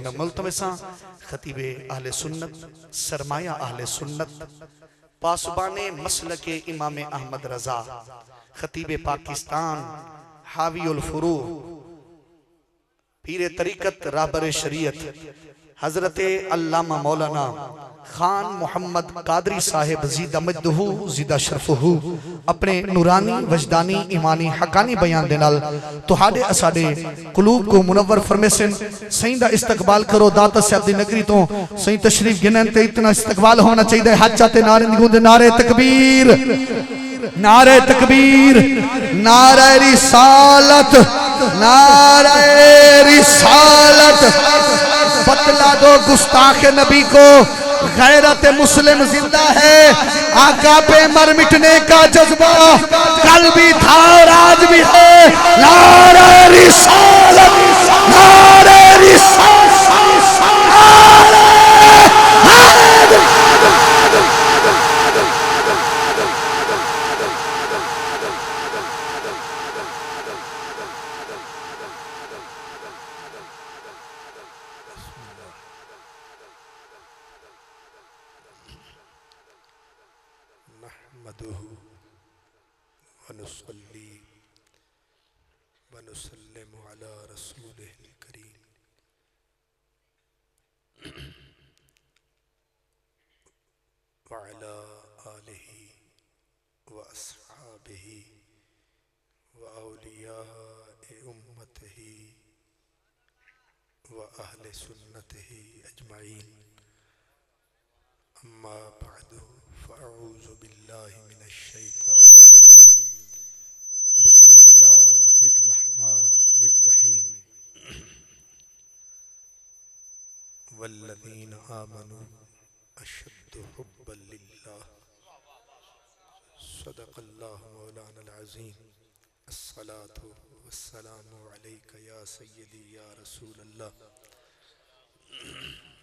میں ملتمساں خطیب اہل سنت سرمایہ اہل سنت پاسبان مسلک امام احمد رضا خطیب پاکستان حاوی الفروع پیر طریقت رہبر شریعت حضرت علامہ مولانا خان محمد قادری صاحب زیدہ مجدہو زیدہ شرفہو اپنے نورانی وجدانی ایمانی حقانی بیان دینال تہاڈے اساڈے قلوب کو منور فرمیسن سہیں دا استقبال کرو داتا سے عبدی نگری تو سہیں تشریف گنن تے اتنا استقبال ہونا چاہیے دے حج چاہتے نعرے نگون دے نعرے تکبیر نعرہ تکبیر نعرہ رسالت نعرہ رسالت بتلا دو گستاخ نبی کو غیرت مسلم زندہ ہے آقا پہ مر مٹنے کا جذبہ کل بھی تھا اور آج بھی ہے نعرہ رسالت نعرہ رسالت نعرہ نحمده ونصلي ونسلم على رسوله الكريم وعلى آله وأصحابه وأولياء أمته وأهل سنته أجمعين أما بعد فأعوذ بالله من الشيطان الرجيم بسم الله الرحمن الرحيم والذين آمنوا أشد حبا لله صدق الله مولانا العظيم الصلاة والسلام عليك يا سيدي يا رسول الله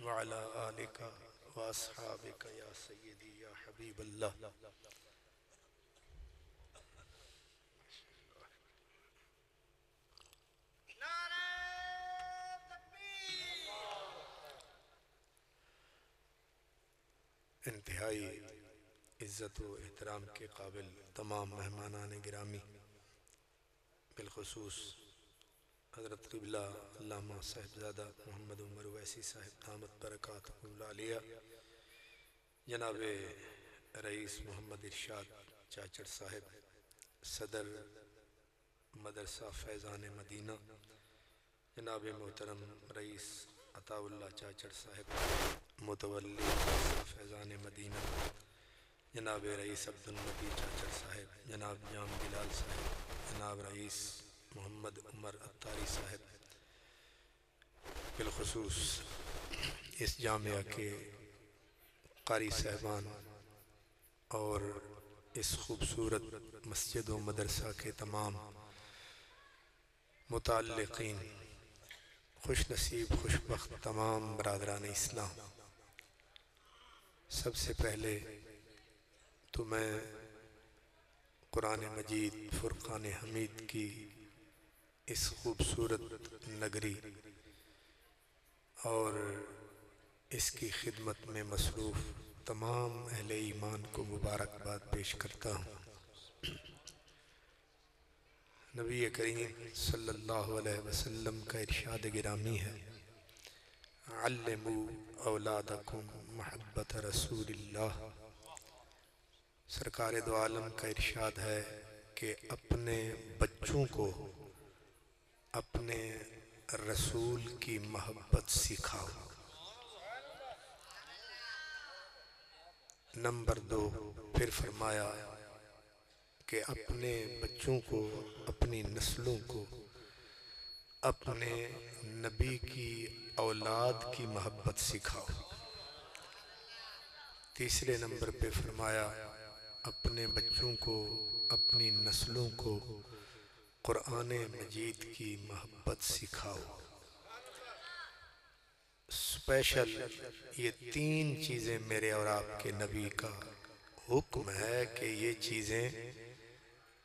وعلى آلك وأصحابك يا سيدي يا حبيب الله انتہائی عزت و احترام کے قابل تمام مہمانان گرامی بالخصوص حضرت قبلہ علامہ صاحبزادہ محمد عمر ویسی صاحب دامت برکاتہ العالیہ جناب رئیس محمد ارشاد چاچڑ صاحب صدر مدرسہ فیضان مدینہ جناب محترم رئیس عطا اللہ چاچڑ صاحب متولی مدرسہ فیضان مدینہ جناب رئیس عبد النبی چاچڑ صاحب جناب جام بلال صاحب جناب رئیس محمد عمر اتاری صاحب بالخصوص اس جامعہ کے قاری صاحبان اور اس خوبصورت مسجد و مدرسہ کے تمام متعلقین خوش نصیب خوش بخت تمام برادران اسلام سب سے پہلے تو میں قرآن مجید فرقان حمید کی اس خوبصورت نگری اور اس کی خدمت میں مصروف تمام اہل ایمان کو مبارکباد پیش کرتا ہوں نبی کریم صلی اللہ علیہ وسلم کا ارشاد گرامی ہے علموا اولادکم محبت رسول اللہ سرکار دو عالم کا ارشاد ہے کہ اپنے بچوں کو اپنے رسول کی محبت سکھاؤ نمبر 2 پھر فرمایا کہ اپنے بچوں کو اپنی نسلوں کو اپنے نبی کی اولاد کی محبت سکھاؤ تیسرے نمبر پہ فرمایا اپنے بچوں کو اپنی نسلوں کو قرآن مجید کی محبت سکھاؤ اسپیشل یہ 3 چیزیں میرے اور آپ کے نبی کا حکم ہے کہ یہ چیزیں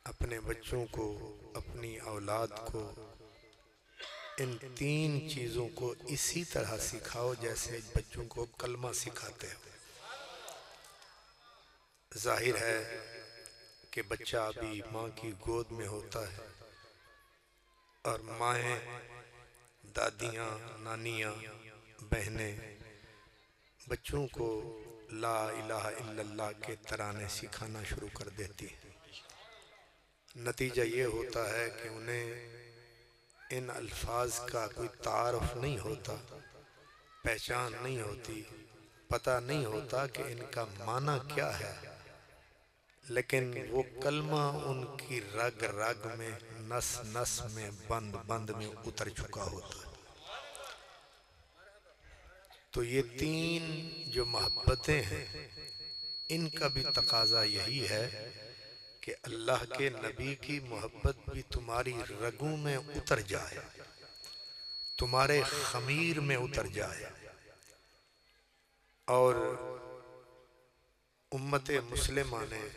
اپنے بچوں کو اپنی اولاد کو ان تین چیزوں کو اسی طرح سکھاؤ جیسے بچوں کو کلمہ سکھاتے ہو۔ ظاہر ہے کہ بچہ ابھی ماں کی گود میں ہوتا ہے اور مائیں، دادیاں، نانیاں، بہنیں بچوں کو لا الہ الا اللہ کے ترانے سکھانا شروع کر دیتی ہیں۔ نتیجہ یہ ہوتا ہے کہ انہیں ان الفاظ کا کوئی تعارف نہیں ہوتا، پہچان نہیں ہوتی، پتہ نہیں ہوتا کہ ان کا معنی کیا ہے، لیکن وہ کلمہ ان کی رگ رگ میں، نس نس میں، بند بند میں اتر چکا ہوتا ہے۔ تو یہ تین جو محبتیں ہیں، ان کا بھی تقاضا یہی ہے کہ اللہ کے نبی کی محبت بھی تمہاری رگوں میں اتر جائے، تمہارے خمیر میں اتر جائے۔ اور امت مسلمہ نے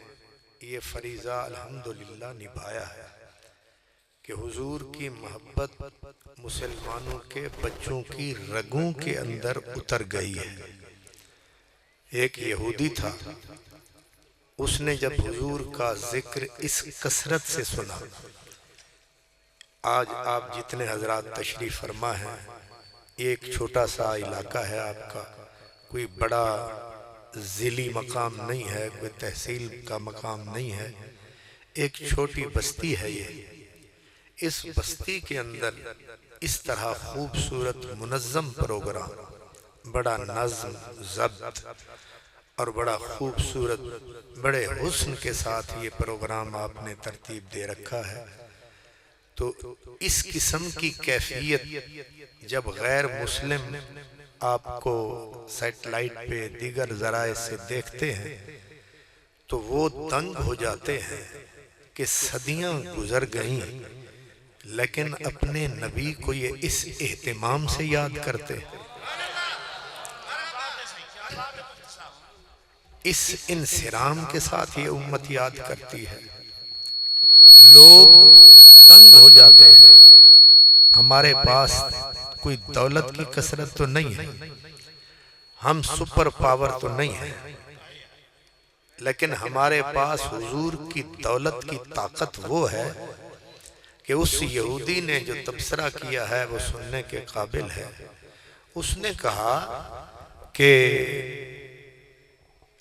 یہ فریضہ الحمدللہ نبھایا ہے کہ حضور کی محبت مسلمانوں کے بچوں کی رگوں کے اندر اتر گئی ہے۔ ایک یہودی تھا، اس نے جب حضور کا ذکر اس کثرت سے سنا، آج آپ جتنے حضرات تشریف فرما ہیں، ایک چھوٹا سا علاقہ ہے آپ کا، کوئی بڑا ضلعی مقام نہیں ہے، کوئی تحصیل کا مقام نہیں ہے، ایک چھوٹی بستی ہے یہ۔ اس بستی کے اندر اس طرح خوبصورت منظم پروگرام، بڑا نظم ضبط اور بڑا خوبصورت، بڑے حسن کے ساتھ یہ پروگرام آپ نے ترتیب دے رکھا ہے۔ تو اس قسم کی کیفیت جب غیر مسلم آپ کو سیٹلائٹ پہ دیگر ذرائع سے دیکھتے ہیں تو وہ دنگ ہو جاتے ہیں کہ صدیاں گزر گئیں لیکن اپنے نبی کو یہ اس اہتمام سے یاد کرتے ہیں، اس انصرام کے ساتھ یہ امت یاد کرتی ہے۔ لوگ دنگ ہو جاتے ہیں۔ ہمارے پاس کوئی دولت کی کثرت تو نہیں ہے، ہم سپر پاور تو نہیں ہیں، لیکن ہمارے پاس حضور کی دولت کی طاقت وہ ہے کہ اس یہودی نے جو تبصرہ کیا ہے وہ سننے کے قابل ہے۔ اس نے کہا کہ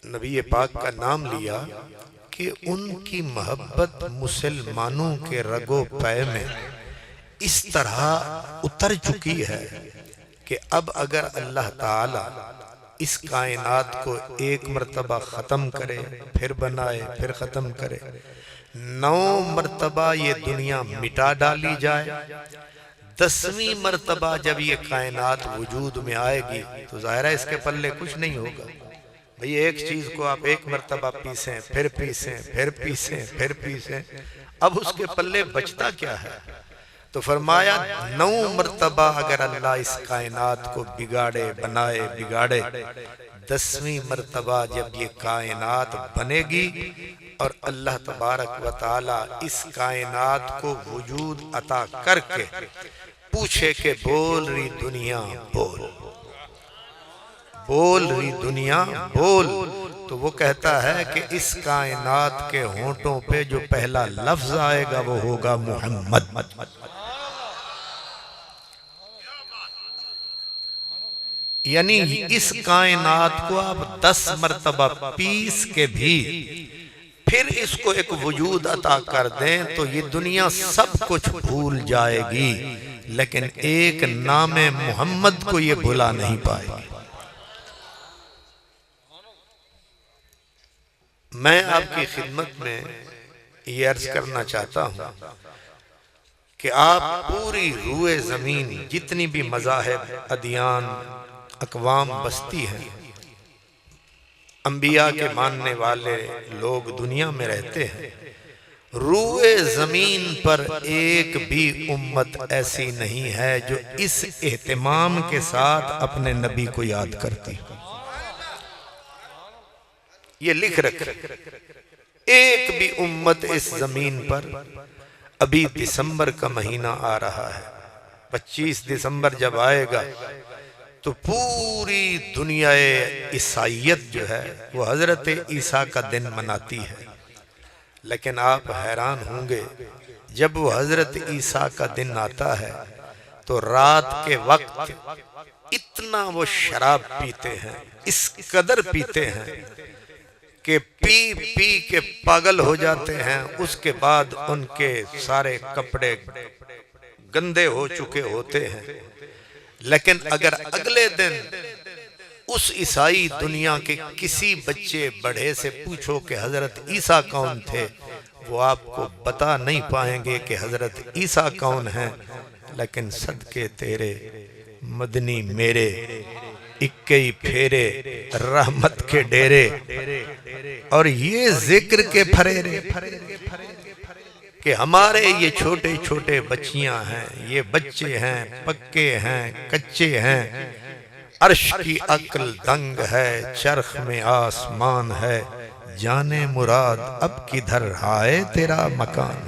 نبی پاک کا نام لیا کہ ان کی محبت مسلمانوں کے رگ و پے میں اس طرح اتر چکی ہے کہ اب اگر اللہ تعالی اس کائنات کو ایک مرتبہ ختم کرے، پھر بنائے، پھر ختم کرے، 9 مرتبہ یہ دنیا مٹا ڈالی جائے، 10ویں مرتبہ جب یہ کائنات وجود میں آئے گی تو ظاہر ہے اس کے پلے کچھ نہیں ہوگا۔ بھئی ایک چیز کو آپ ایک مرتبہ پیسیں، پھر پیسیں، پھر پیسیں، پھر پیسیں، اب اس کے پلے بچتا کیا ہے؟ تو فرمایا 9 مرتبہ اگر اللہ اس کائنات کو بگاڑے، بنائے، بگاڑے، 10ویں مرتبہ جب یہ کائنات بنے گی اور اللہ تبارک و تعالی اس کائنات کو وجود عطا کر کے پوچھے کہ بول رہی دنیا بول، بول رہی دنیا بول، تو وہ کہتا ہے کہ اس کائنات کے ہونٹوں پہ جو پہلا لفظ آئے گا وہ ہوگا محمد۔ یعنی اس کائنات کو آپ 10 مرتبہ پیس کے بھی پھر اس کو ایک وجود عطا کر دیں تو یہ دنیا سب کچھ بھول جائے گی، لیکن ایک نام محمد کو یہ بھلا نہیں پائے گی۔ میں آپ کی خدمت میں یہ عرض کرنا چاہتا ہوں کہ آپ پوری روئے زمین جتنی بھی مذاہب، ادیان، اقوام بستی ہیں، انبیاء کے ماننے والے لوگ دنیا میں رہتے ہیں، روئے زمین پر ایک بھی امت ایسی نہیں ہے جو اس اہتمام کے ساتھ اپنے نبی کو یاد کرتی۔ یہ لکھ رکھے، ایک بھی امت اس زمین پر، ابھی دسمبر کا مہینہ آ رہا ہے، 25 دسمبر جب آئے گا تو پوری دنیا عیسائیت جو ہے وہ حضرت عیسیٰ کا دن مناتی ہے، لیکن آپ حیران ہوں گے جب وہ حضرت عیسیٰ کا دن آتا ہے تو رات کے وقت اتنا وہ شراب پیتے ہیں، اس قدر پیتے ہیں کہ پی پی کے پاگل ہو جاتے ہیں۔ اس کے بعد ان کے سارے کپڑے گندے ہو چکے ہوتے ہیں، لیکن اگر اگلے دن اس عیسائی دنیا کے کسی بچے بڑھے سے پوچھو کہ حضرت عیسیٰ کون تھے، وہ آپ کو بتا نہیں پائیں گے کہ حضرت عیسیٰ کون ہیں، لیکن صدقے تیرے مدنی میرے اکئی پھیرے رحمت کے ڈیرے، اور یہ ذکر کے پھریرے کہ ہمارے یہ چھوٹے چھوٹے بچیاں ہیں، یہ بچے ہیں، پکے ہیں، کچے ہیں، عرش کی عقل دنگ ہے، چرخ میں آسمان ہے، جانے مراد اب کدھر آئے تیرا مکان،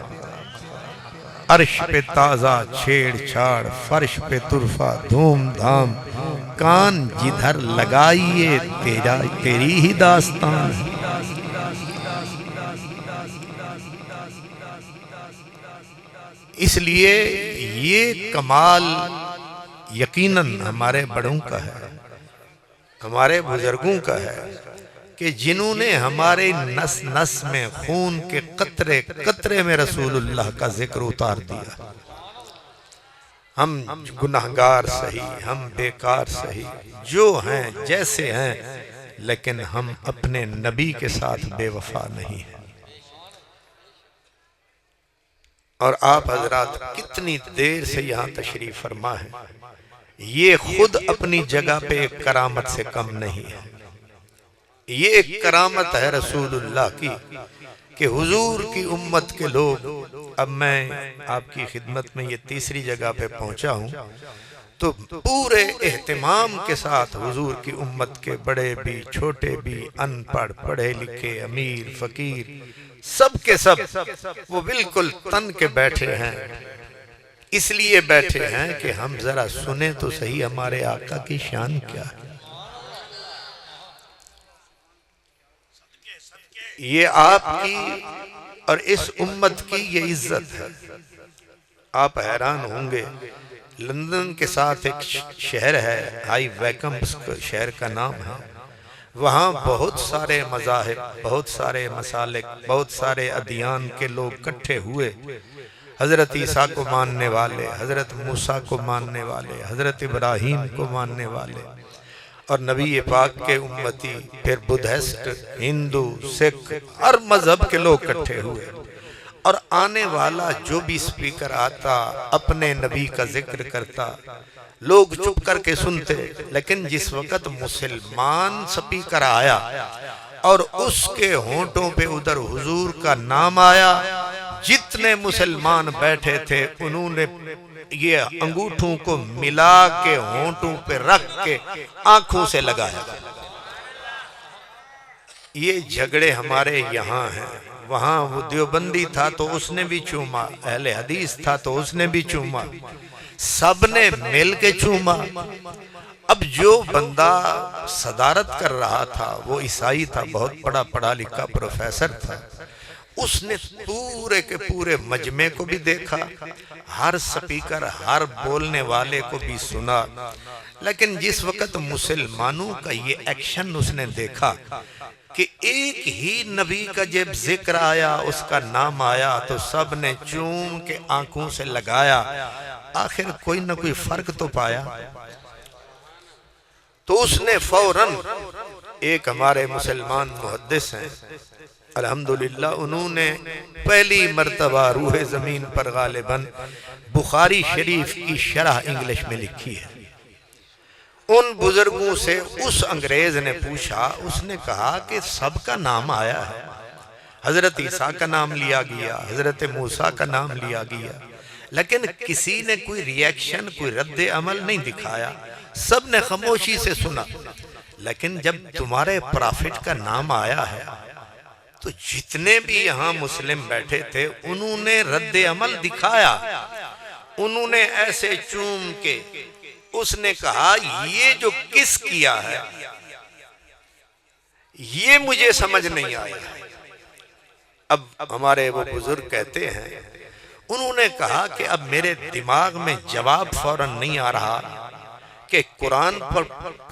عرش پہ تازہ چھیڑ چھاڑ، فرش پہ طرفہ دھوم دھام، کان جدھر لگائیے تیری ہی داستان۔ اس لیے یہ کمال یقیناً ہمارے بڑوں کا ہے، ہمارے بزرگوں کا ہے کہ جنہوں نے ہمارے نس نس میں خون کے قطرے قطرے میں رسول اللہ کا ذکر اتار دیا۔ ہم گناہگار سہی، ہم بیکار سہی، جو ہیں جیسے ہیں، لیکن ہم اپنے نبی کے ساتھ بے وفا نہیں ہیں۔ اور آپ حضرات کتنی دیر سے یہاں تشریف فرما ہے، یہ خود اپنی جگہ پہ ایک کرامت سے کم نہیں ہے۔ یہ ایک کرامت ہے رسول اللہ کی کہ حضور کی امت کے لوگ، اب میں آپ کی خدمت میں یہ تیسری جگہ پہ پہنچا ہوں، تو پورے اہتمام کے ساتھ حضور کی امت کے بڑے بھی چھوٹے بھی، ان پڑھ پڑھے لکھے، امیر فقیر، سب کے سب وہ بالکل تن کے بیٹھے ہیں۔ اس لیے بیٹھے ہیں کہ ہم ذرا سنیں تو صحیح ہمارے آقا کی شان کیا ہے۔ یہ آپ کی اور اس امت کی یہ عزت ہے۔ آپ حیران ہوں گے، لندن کے ساتھ ایک شہر ہے، ہائی ویکم اس شہر کا نام ہے، وہاں بہت سارے مذاہب، بہت سارے مسالک، بہت سارے ادیان کے لوگ اکٹھے ہوئے، حضرت عیسیٰ کو ماننے والے، حضرت موسیٰ کو ماننے والے، حضرت ابراہیم کو ماننے والے، اور نبی پاک کے امتی، پھر بدھسٹ، ہندو، سکھ، ہر مذہب کے لوگ اکٹھے ہوئے، اور آنے والا جو بھی سپیکر آتا اپنے نبی کا ذکر کرتا، لوگ چپ کر کے سنتے، لیکن جس وقت مسلمان سپیکر آیا اور اس کے ہونٹوں پہ ادھر حضور کا نام آیا، جتنے مسلمان بیٹھے تھے انہوں نے یہ انگوٹھوں کو ملا کے ہونٹوں پہ رکھ کے آنکھوں سے لگایا۔ یہ جھگڑے ہمارے یہاں ہیں، وہاں وہ دیوبندی تھا تو اس نے بھی چوما، اہل حدیث تھا تو اس نے بھی چوما، سب نے مل کے چوما۔ اب جو بندہ صدارت کر رہا تھا وہ عیسائی تھا، بہت بڑا پڑھا لکھا پروفیسر تھا، اس نے پورے کے پورے مجمع کو بھی دیکھا، ہر سپیکر ہر بولنے والے کو بھی سنا، لیکن جس وقت مسلمانوں کا یہ ایکشن اس نے دیکھا کہ ایک ہی نبی کا جب ذکر آیا، اس کا نام آیا، تو سب نے چوم کے آنکھوں سے لگایا، آخر کوئی نہ کوئی فرق تو پایا۔ تو اس نے فوراً، ایک ہمارے مسلمان محدث ہیں الحمدللہ، انہوں نے پہلی مرتبہ روح زمین پر غالباً بخاری شریف کی شرح انگلش میں لکھی ہے۔ ان بزرگوں سے اس انگریز نے پوچھا، اس نے کہا کہ سب کا نام آیا ہے، حضرت عیسیٰ کا نام لیا گیا، حضرت موسیٰ کا نام لیا گیا، لیکن کسی نے کوئی ریاکشن، کوئی رد عمل نہیں دکھایا، سب نے خاموشی سے سنا، لیکن جب تمہارے پرافٹ کا نام آیا ہے تو جتنے بھی یہاں مسلم بیٹھے تھے انہوں نے رد عمل دکھایا، انہوں نے ایسے چوم کے اس نے کہا یہ جو کس کیا ہے یہ مجھے سمجھ نہیں آیا۔ اب ہمارے وہ بزرگ کہتے ہیں انہوں نے کہا کہ اب میرے دماغ میں جواب فوراً نہیں آ رہا کہ قرآن پر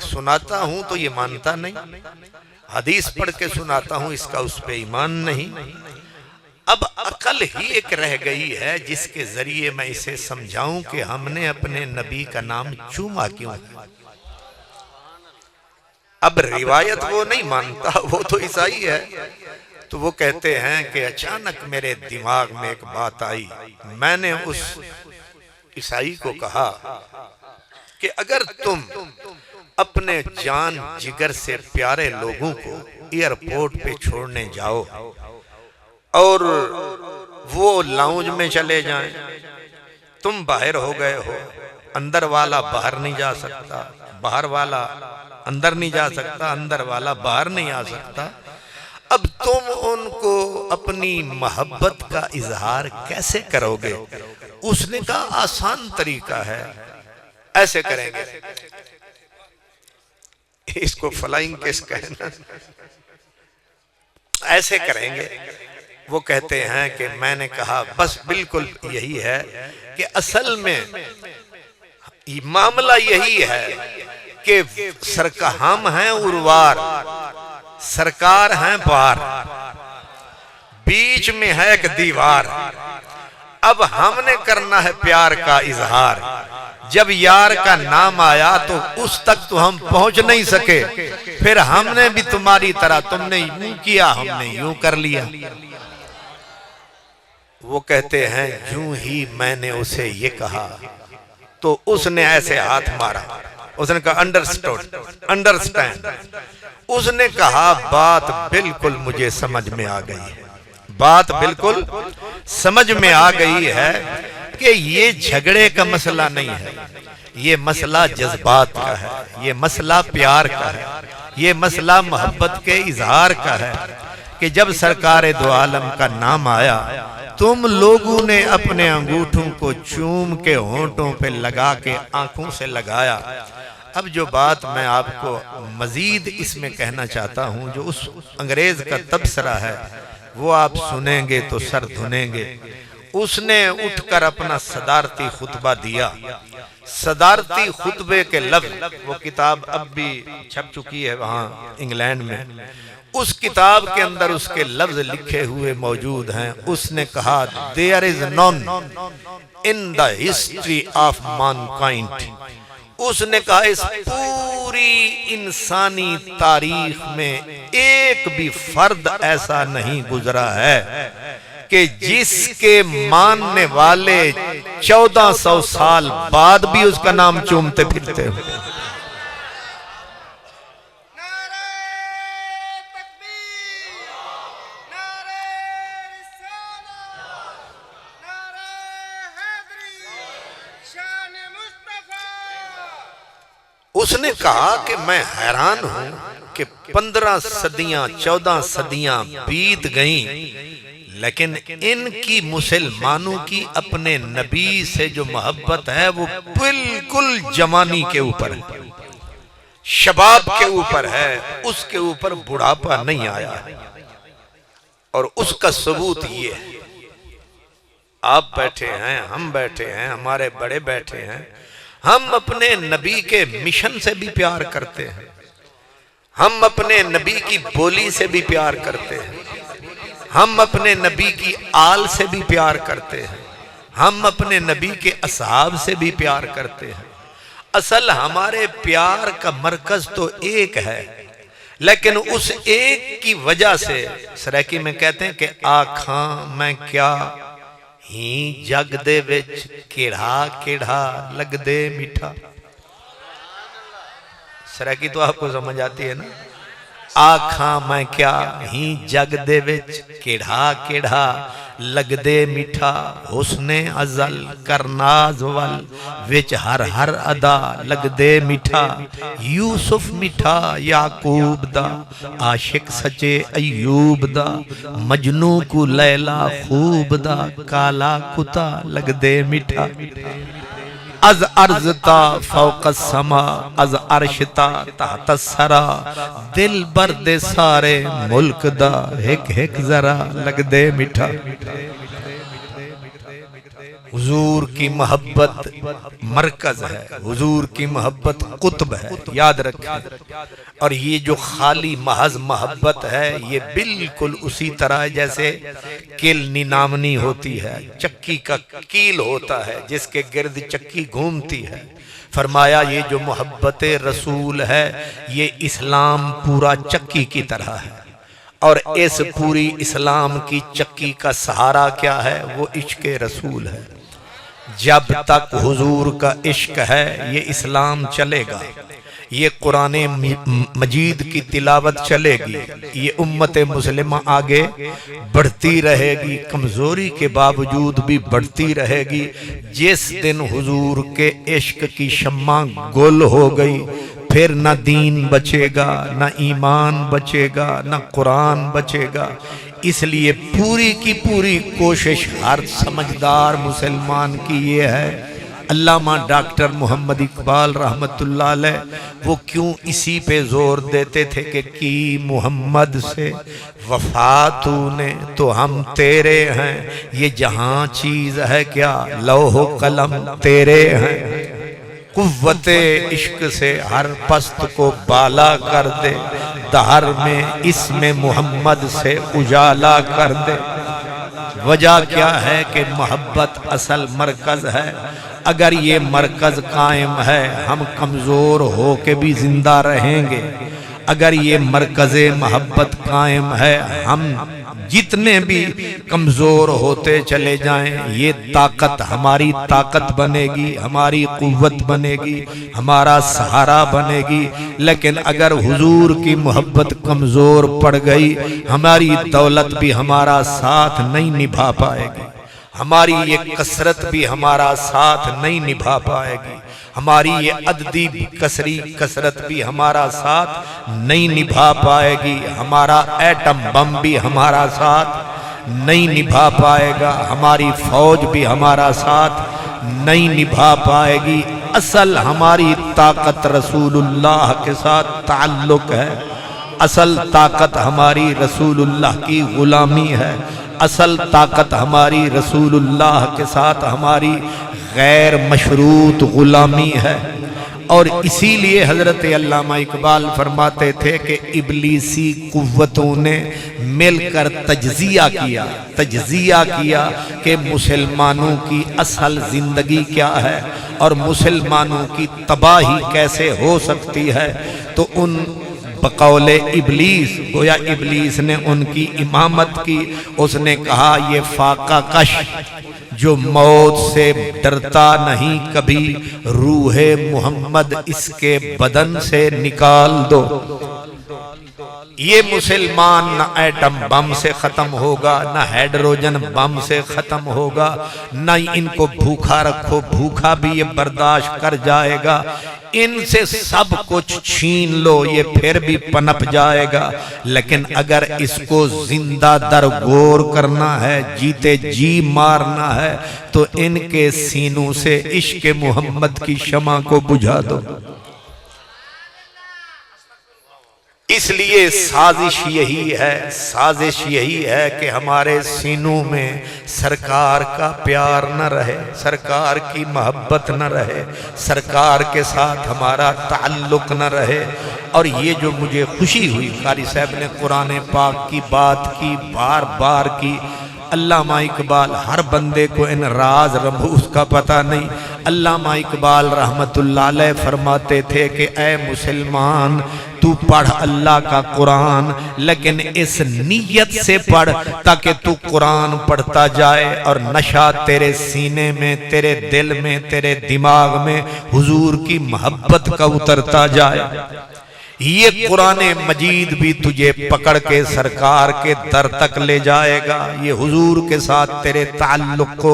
سناتا ہوں تو یہ مانتا نہیں، حدیث پڑھ کے سناتا ہوں اس کا اس پہ ایمان نہیں، اب عقل ہی ایک رہ گئی ہے جس کے ذریعے میں اسے سمجھاؤں کہ ہم نے اپنے نبی کا نام چوما کیوں ہے۔ اب روایت وہ نہیں مانتا، وہ تو عیسائی ہے، تو وہ کہتے ہیں کہ اچانک میرے دماغ میں ایک بات آئی، میں نے اس عیسائی کو کہا کہ اگر تم اپنے جان جگر سے پیارے لوگوں کو ایئرپورٹ پہ چھوڑنے جاؤ اور وہ لاؤنج میں چلے جائیں، تم باہر ہو گئے ہو، اندر والا باہر نہیں جا سکتا، باہر والا اندر نہیں جا سکتا، اندر والا باہر نہیں آ سکتا، اب تم ان کو اپنی محبت کا اظہار کیسے کرو گے؟ اس نے کہا آسان طریقہ ہے، ایسے کریں گے، اس کو فلائنگ کس کہنا، ایسے کریں گے۔ وہ کہتے ہیں کہ میں نے کہا بس بالکل یہی ہے کہ اصل میں معاملہ یہی ہے کہ ہم ہیں اروار، سرکار ہیں پار، بیچ میں ہے ایک دیوار، اب ہم نے کرنا ہے پیار کا اظہار، جب یار کا نام آیا تو اس تک تو ہم پہنچ نہیں سکے، پھر ہم نے بھی تمہاری طرح، تم نے یوں کیا ہم نے یوں کر لیا۔ وہ کہتے ہیں یوں ہی میں نے اسے یہ کہا تو اس نے ایسے ہاتھ مارا، اس نے کہا انڈرسٹینڈ، اس نے کہا بات بالکل مجھے سمجھ میں آ گئی ہے، بات بالکل سمجھ میں آ گئی ہے کہ یہ جھگڑے کا مسئلہ نہیں ہے، یہ مسئلہ جذبات کا ہے، یہ مسئلہ پیار کا ہے، یہ مسئلہ محبت کے اظہار کا ہے کہ جب سرکار دو عالم کا نام آیا تم لوگوں نے اپنے انگوٹھوں کو چوم کے ہونٹوں پہ لگا کے آنکھوں سے لگایا۔ اب جو بات میں آپ کو مزید اس میں کہنا چاہتا ہوں، جو اس انگریز کا تبصرہ ہے وہ آپ سنیں گے تو سر دھنیں گے۔ اس نے اٹھ کر اپنا صدارتی خطبہ دیا، صدارتی خطبے کے لفظ، وہ کتاب اب بھی چھپ چکی ہے وہاں انگلینڈ میں، اس کتاب کے اندر اس کے لفظ لکھے ہوئے موجود ہیں۔ اس نے کہا there is none in the history of mankind، اس نے کہا اس پوری انسانی تاریخ میں ایک بھی فرد ایسا نہیں گزرا ہے کہ جس کے ماننے والے 1400 سال بعد بھی اس کا نام چومتے پھرتے ہو۔ اس نے کہا کہ میں حیران ہوں کہ 15 صدیاں 14 صدیاں بیت گئیں، لیکن ان کی مسلمانوں کی اپنے نبی سے جو محبت ہے وہ بالکل جوانی کے اوپر ہے، شباب کے اوپر ہے، اس کے اوپر بڑھاپا نہیں آیا ہے۔ اور اس کا ثبوت یہ ہے، آپ بیٹھے ہیں، ہم بیٹھے ہیں، ہمارے بڑے بیٹھے ہیں، ہم اپنے نبی کے مشن سے بھی پیار کرتے ہیں، ہم اپنے نبی کی بولی سے بھی پیار کرتے ہیں، ہم اپنے نبی کی آل سے بھی پیار کرتے ہیں، ہم اپنے نبی کے اصحاب سے بھی پیار کرتے ہیں۔ اصل ہمارے پیار کا مرکز تو ایک ہے، لیکن اس ایک کی وجہ سے سریکی میں کہتے ہیں کہ آکھاں میں کیا ہی جگ دے وچ کیڑا کیڑا لگ دے میٹھا۔ سریکی تو آپ کو سمجھ آتی ہے نا، آکھاں میں کیا ہی جگ دے وچ کیڑھا کیڑھا لگ دے میٹھا حسن ازل کرناز ول وچ ہر ہر ادا لگ دے میٹھا یوسف میٹھا یعقوب دا عاشق سچے ایوب دا مجنو کو لیلا خوب دا کالا کتا لگ دے میٹھا از ارض تا فوق السما از عرش تا تحت الثرا دل برد سارے ملک دا ہک ہک ذرا لگ دے میٹھا حضور کی محبت مرکز ہے، حضور کی محبت قطب ہے، یاد رکھیں۔ اور یہ جو خالی محض محبت ہے یہ بالکل اسی طرح جیسے کل نینامنی ہوتی ہے، چکی کا کیل ہوتا ہے جس کے گرد چکی گھومتی ہے۔ فرمایا یہ جو محبت رسول ہے یہ اسلام پورا چکی کی طرح ہے، اور اس پوری اسلام کی چکی کا سہارا کیا ہے؟ وہ عشق رسول ہے۔ جب تک حضور کا عشق ہے یہ اسلام چلے گا، یہ قرآن مجید کی تلاوت چلے گی، یہ امت مسلمہ آگے بڑھتی رہے گی، کمزوری کے باوجود بھی بڑھتی رہے گی۔ جس دن حضور کے عشق کی شمع گل ہو گئی پھر نہ دین بچے گا، نہ ایمان بچے گا، نہ قرآن بچے گا۔ اس لیے پوری کی پوری کوشش ہر سمجھدار مسلمان کی یہ ہے۔ علامہ ڈاکٹر محمد اقبال رحمت اللہ علیہ وہ کیوں اسی پہ زور دیتے تھے کہ کی محمد سے وفا تو نے تو ہم تیرے ہیں، یہ جہاں چیز ہے کیا لوح و قلم تیرے ہیں۔ قوت عشق سے ہر پست کو بالا کر دے، دہر میں اسم محمد سے اجالا کر دے۔ وجہ کیا ہے کہ محبت اصل مرکز ہے۔ اگر یہ مرکز قائم ہے ہم کمزور ہو کے بھی زندہ رہیں گے، اگر یہ مرکز محبت قائم ہے ہم جتنے بھی کمزور ہوتے چلے جائیں یہ طاقت ہماری طاقت بنے گی، ہماری قوت بنے گی، ہمارا سہارا بنے گی۔ لیکن اگر حضور کی محبت کمزور پڑ گئی ہماری دولت بھی ہمارا ساتھ نہیں نبھا پائے گی، ہماری یہ کثرت بھی ہمارا ساتھ نہیں نبھا پائے گی، ہماری یہ عددی کثری کثرت بھی ہمارا ساتھ نہیں نبھا پائے گی، ہمارا ایٹم بم بھی ہمارا ساتھ نہیں نبھا پائے گا، ہماری فوج بھی ہمارا ساتھ نہیں نبھا پائے گی۔ اصل ہماری طاقت رسول اللہ کے ساتھ تعلق ہے، اصل طاقت ہماری رسول اللہ کی غلامی ہے، اصل طاقت ہماری رسول اللہ کے ساتھ ہماری غیر مشروط غلامی ہے۔ اور اسی لیے حضرت علامہ اقبال فرماتے تھے کہ ابلیسی قوتوں نے مل کر تجزیہ کیا کہ مسلمانوں کی اصل زندگی کیا ہے اور مسلمانوں کی تباہی کیسے ہو سکتی ہے۔ تو ان بقول ابلیس گویا ابلیس نے ان کی امامت کی، اس نے کہا یہ فاقہ کش جو موت سے ڈرتا نہیں کبھی، روح محمد اس کے بدن سے نکال دو۔ یہ مسلمان نہ ایٹم بم سے ختم ہوگا، نہ ہیڈروجن بم سے ختم ہوگا، نہ ان کو بھوکا رکھو، بھوکا بھی یہ برداشت کر جائے گا، ان سے سب کچھ چھین لو یہ پھر بھی پنپ جائے گا۔ لیکن اگر اس کو زندہ درگور کرنا ہے، جیتے جی مارنا ہے، تو ان کے سینوں سے عشق محمد کی شمع کو بجھا دو۔ اس لیے سازش یہی ہے کہ ہمارے سینوں میں سرکار کا پیار نہ رہے، سرکار کی محبت نہ رہے، سرکار کے ساتھ ہمارا تعلق نہ رہے۔ اور یہ جو مجھے خوشی ہوئی قاری صاحب نے قرآن پاک کی بات کی، بار بار کی۔ علامہ اقبال ہر بندے کو ان راز رموز کا پتہ نہیں۔ علامہ اقبال رحمت اللہ علیہ فرماتے تھے کہ اے مسلمان تو پڑھ اللہ کا قرآن، لیکن اس نیت سے پڑھ تاکہ تو قرآن پڑھتا جائے اور نشہ تیرے سینے میں، تیرے دل میں، تیرے دماغ میں حضور کی محبت کا اترتا جائے۔ یہ قرآن مجید بھی تجھے پکڑ کے سرکار کے در تک لے جائے گا، یہ حضور کے ساتھ تیرے تعلق کو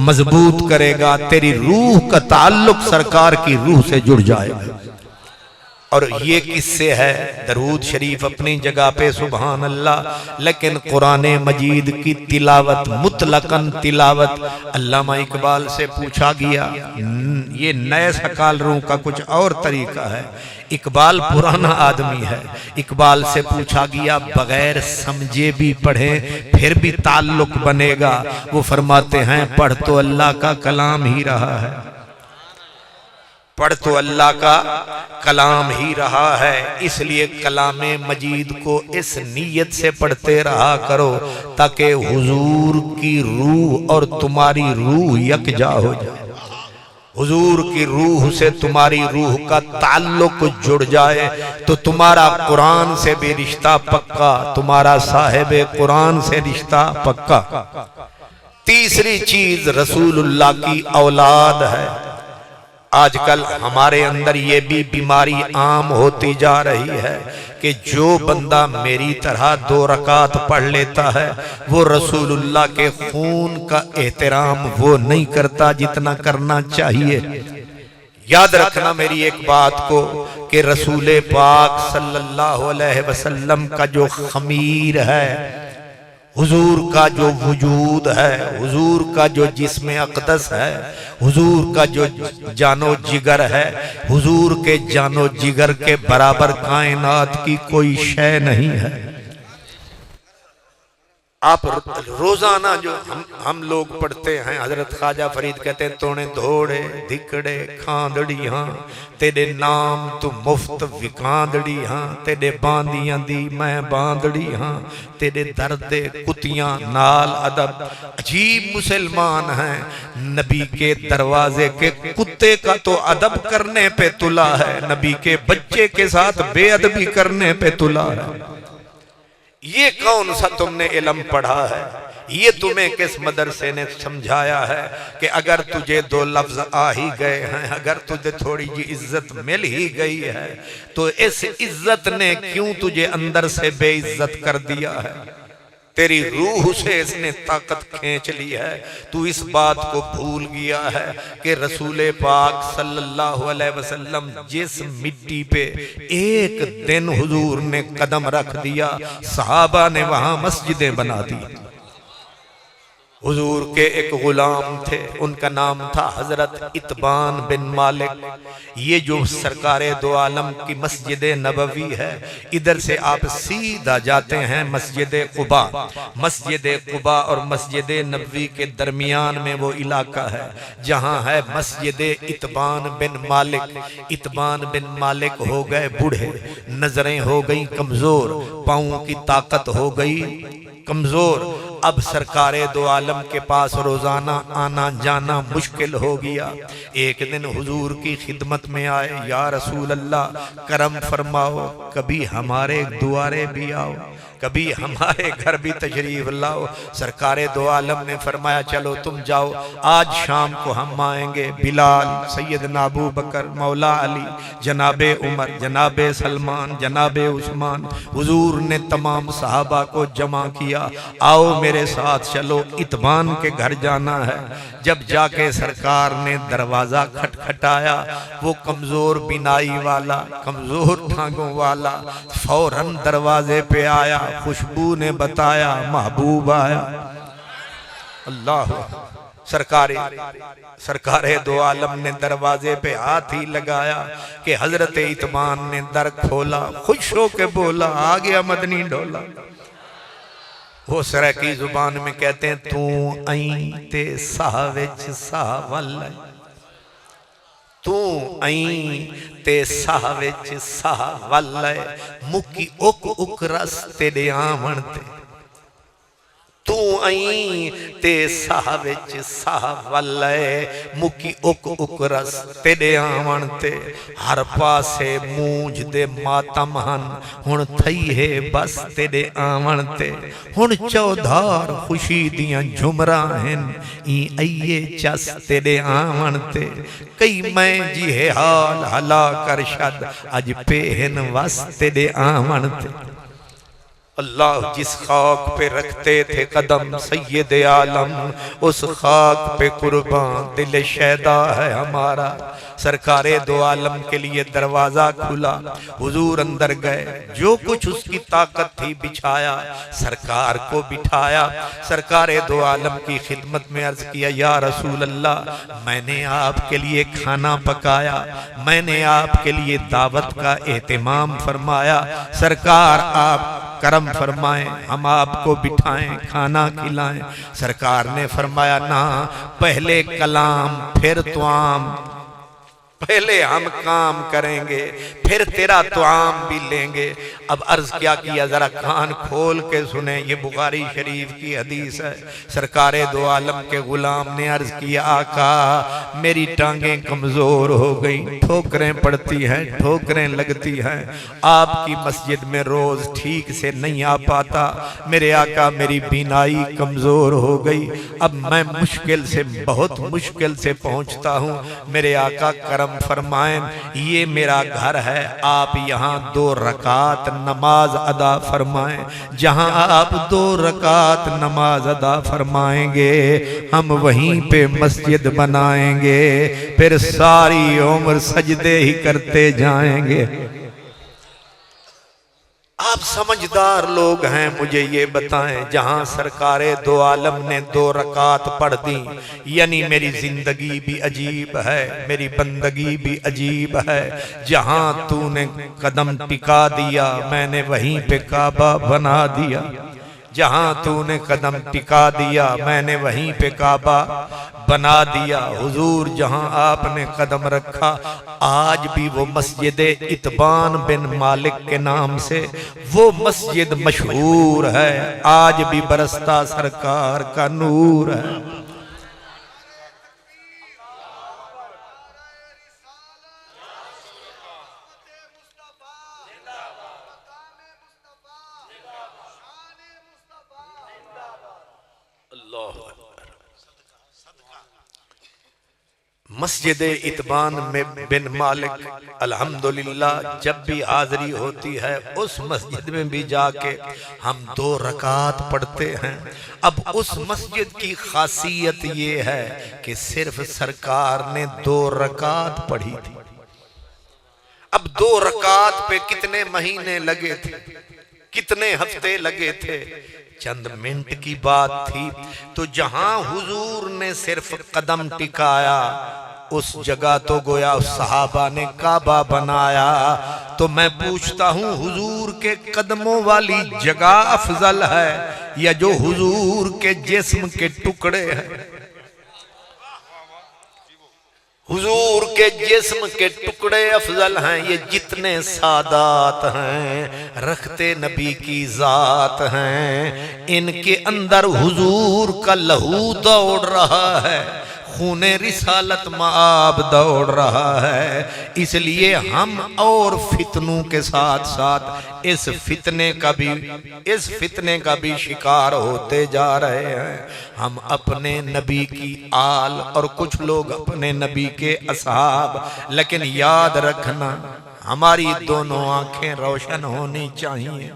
مضبوط کرے گا، تیری روح کا تعلق سرکار کی روح سے جڑ جائے گا۔ اور یہ کس سے ہے؟ درود شریف اپنی جگہ پہ سبحان اللہ، لیکن قرآن مجید کی تلاوت مطلقاً تلاوت علامہ اقبال سے پوچھا گیا، یہ نئے سکالروں کا کچھ اور طریقہ ہے، اقبال پرانا آدمی ہے، اقبال سے پوچھا گیا بغیر سمجھے بھی پڑھیں پھر بھی تعلق بنے گا، وہ فرماتے ہیں پڑھ تو اللہ کا کلام ہی رہا ہے، پڑھ تو اللہ کا کلام ہی رہا ہے، اس لیے کلام مجید کو اس نیت سے پڑھتے رہا کرو تاکہ حضور کی روح اور تمہاری روح یکجا ہو جائے، حضور کی روح سے تمہاری روح کا تعلق جڑ جائے تو تمہارا قرآن سے بھی رشتہ پکا، تمہارا صاحب قرآن سے رشتہ پکا۔ تیسری چیز رسول اللہ کی اولاد ہے۔ آج کل ہمارے اندر یہ بھی بیماری عام ہوتی جا رہی ہے کہ جو بندہ میری طرح 2 رکعت پڑھ لیتا ہے وہ رسول اللہ کے خون کا احترام وہ نہیں کرتا جتنا کرنا چاہیے۔ یاد رکھنا میری ایک بات کو کہ رسول پاک صلی اللہ علیہ وسلم کا جو خمیر ہے، حضور کا جو وجود ہے، حضور کا جو جسم اقدس ہے، حضور کا جو جان و جگر ہے، حضور کے جان و جگر کے برابر کائنات کی کوئی شے نہیں ہے۔ آپ روزانہ جو ہم لوگ پڑھتے ہیں، حضرت خواجہ فرید کہتے ہیں تونے دھوڑے دھکڑے کھاندڑی ہاں تیرے نام تو مفت وکاندڑی ہاں، تیرے باندیاں دی میں باندڑی ہاں، تیرے درد کتیاں نال ادب۔ عجیب مسلمان ہیں، نبی کے دروازے کے کتے کا تو ادب کرنے پہ تلا ہے، نبی کے بچے کے ساتھ بے ادبی کرنے پہ تلا ہے۔ یہ کون سا تم نے علم پڑھا ہے؟ یہ تمہیں کس مدرسے نے سمجھایا ہے کہ اگر تجھے 2 لفظ آ ہی گئے ہیں، اگر تجھے تھوڑی جی عزت مل ہی گئی ہے تو اس عزت نے کیوں تجھے اندر سے بے عزت کر دیا ہے؟ تیری روح سے اس نے طاقت کھینچ لی ہے، تو اس بات کو بھول گیا ہے کہ رسول پاک صلی اللہ علیہ وسلم جس مٹی پہ ایک دن حضور نے قدم رکھ دیا صحابہ نے وہاں مسجدیں بنا دی۔ حضور کے ایک غلام تھے، ان کا نام تھا حضرت اتبان بن مالک۔ یہ جو سرکار دو عالم کی مسجد نبوی ہے، ادھر سے آپ سیدھا جاتے ہیں مسجد قباء۔ مسجد قباء اور مسجد نبوی کے درمیان میں وہ علاقہ ہے جہاں ہے مسجد اتبان بن مالک۔ اتبان بن مالک ہو گئے بوڑھے، نظریں ہو گئیں کمزور، پاؤں کی طاقت ہو گئی کمزور۔ اب سرکار دو عالم کے پاس روزانہ آنا جانا مشکل ہو گیا۔ ایک دن حضور کی خدمت میں آئے، یا رسول اللہ کرم فرماؤ، کبھی ہمارے دوارے بھی آؤ، کبھی ہمارے گھر بھی تشریف لاؤ۔ سرکار دو عالم نے فرمایا چلو تم جاؤ، آج شام کو ہم آئیں گے۔ بلال، سیدنا ابو بکر، مولا علی، جناب عمر، جناب سلمان، جناب عثمان، حضور نے تمام صحابہ کو جمع کیا، آؤ میرے ساتھ چلو، اتبان کے گھر جانا ہے۔ جب جا کے سرکار نے دروازہ کھٹکھٹایا، وہ کمزور بینائی والا، کمزور ٹھانگوں والا فوراً دروازے پہ آیا، خوشبو نے بتایا محبوب آیا۔ اللہ، سرکار دو عالم نے دروازے پہ ہاتھ ہی لگایا کہ حضرت اتبان نے در کھولا، خوش ہو کے بولا آ گیا مدنی ڈولا۔ وہ سرکی زبان میں کہتے ہیں تو این تے ساہ وچ ساہ والے، تو این تے ساہ وچ ساہ والے، مکی اک اک رس تیرے آمن تے۔ تو آئیں تے ساہ وچ ساہ والے مکی اک اک رس تیرے آمن تے ہر پاسے مونج دے ماتم ہن ہن تھئی ہے بس تیرے آمن تے ہن چودھار خوشی دیاں جھمراں ہیں این ائیے چس تیرے آمن تے کئی میں جی ہے حال ہلا کر شد اج پہن وس تیرے آمن تے اللہ جس خاک پہ رکھتے تھے قدم سید عالم اس خاک پہ قربان دل شیدا ہے ہمارا سرکار دو عالم کے لیے دروازہ کھلا حضور اندر گئے جو کچھ اس کی طاقت تھی بچھایا سرکار کو بٹھایا سرکار دو عالم کی خدمت میں عرض کیا یا رسول اللہ میں نے آپ کے لیے کھانا پکایا میں نے آپ کے لیے دعوت کا اہتمام فرمایا سرکار آپ کرم فرمائیں ہم آپ کو بٹھائیں کھانا کھلائیں سرکار نے فرمایا نہ پہلے کلام پھر توام پہلے ہم کام کریں گے پھر تیرا توام بھی لیں گے اب عرض کیا ذرا کان کھول کے سنیں یہ بخاری شریف کی حدیث ہے سرکار دو عالم کے غلام نے عرض کیا آقا میری ٹانگیں کمزور ہو گئی ٹھوکریں پڑتی ہیں ٹھوکریں لگتی ہیں آپ کی مسجد میں روز ٹھیک سے نہیں آ پاتا میرے آقا میری بینائی کمزور ہو گئی اب میں مشکل سے بہت مشکل سے پہنچتا ہوں میرے آقا کرم فرمائیں یہ میرا گھر ہے آپ یہاں 2 رکعت نماز ادا فرمائیں جہاں آپ 2 رکعت نماز ادا فرمائیں گے ہم وہیں پہ مسجد بنائیں گے پھر ساری عمر سجدے ہی کرتے جائیں گے آپ سمجھدار لوگ ہیں مجھے یہ بتائیں جہاں سرکار دو عالم نے 2 رکعت پڑھ دی یعنی میری زندگی بھی عجیب ہے میری بندگی بھی عجیب ہے جہاں تو نے قدم ٹکا دیا میں نے وہیں پہ کعبہ بنا دیا جہاں تو نے قدم ٹکا دیا میں نے وہیں پہ کعبہ بنا دیا حضور جہاں آپ نے قدم رکھا آج بھی وہ مسجد اتبان بن مالک کے نام سے وہ مسجد مشہور ہے آج بھی برستا سرکار کا نور ہے مسجد اتبان میں بن مالک الحمدللہ جب بھی حاضری ہوتی ہے اس مسجد میں بھی جا کے ہم 2 رکعت پڑھتے ہیں اب اس مسجد کی خاصیت یہ ہے کہ صرف سرکار نے 2 رکعت پڑھی تھی اب 2 رکعت پہ کتنے مہینے لگے تھے کتنے ہفتے لگے تھے چند منٹ کی بات تھی تو جہاں حضور نے صرف قدم ٹکایا اس جگہ تو گویا اس صحابہ نے کعبہ بنایا تو میں پوچھتا ہوں حضور کے قدموں والی جگہ افضل ہے یا جو حضور کے جسم کے ٹکڑے ہیں حضور کے جسم کے ٹکڑے افضل ہیں یہ جتنے سادات ہیں رکھتے نبی کی ذات ہیں ان کے اندر حضور کا لہو دوڑ رہا ہے خون رسالت معاب دوڑ رہا ہے اس لیے ہم اور فتنوں کے ساتھ ساتھ اس فتنے کا بھی شکار ہوتے جا رہے ہیں ہم اپنے نبی کی آل اور کچھ لوگ اپنے نبی کے اصحاب لیکن یاد رکھنا ہماری دونوں آنکھیں روشن ہونی چاہیے